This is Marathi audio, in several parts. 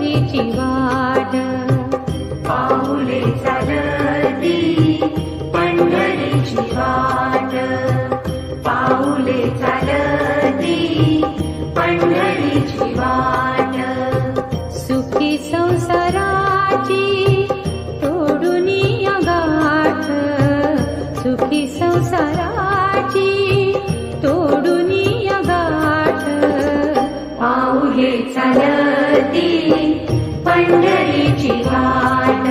पंढरीची वाट पाऊले चालती पंढरीची वाट पाऊले चालती पंढरीची वाट सुखी संसाराची तोडून गाठ सुखी संसाराची तोडून गाठ पाऊले चालती पंढरीची वाट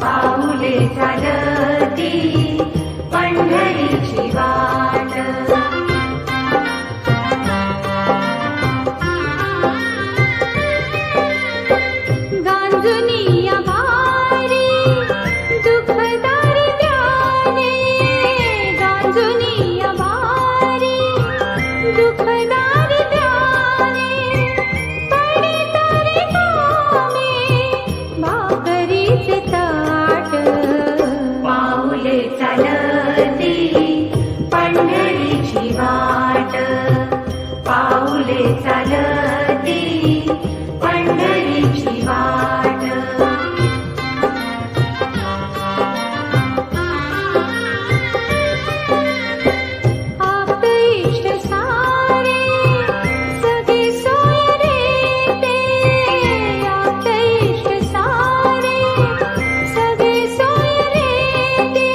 पाऊले चालती पंढरीची वाट गांजुनिया भारी दुःखदारी ध्याने गांजुनिया भारी दुःखदारी ध्याने पडे तारे कामे भाकरीचे ताट पाऊले चालती पंढरीची वाट पाऊले चालती पंढरीची वाट आप इष्ट सारे सगळे सोय रे ते आप इष्ट सारे सगळे सोय रे ते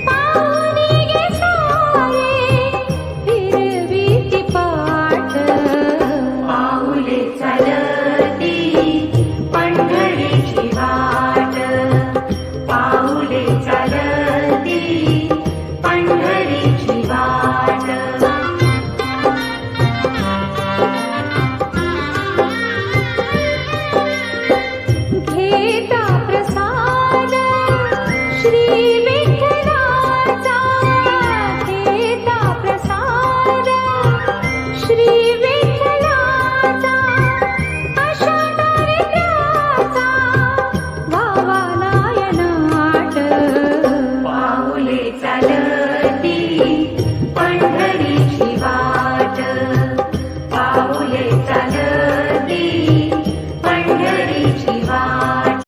पाहुणी गे सारे फिरवीती पाठ पाऊले चालती पंढरीची वाट पाऊले चालती पंढरीची वाट घेता प्रसाद श्री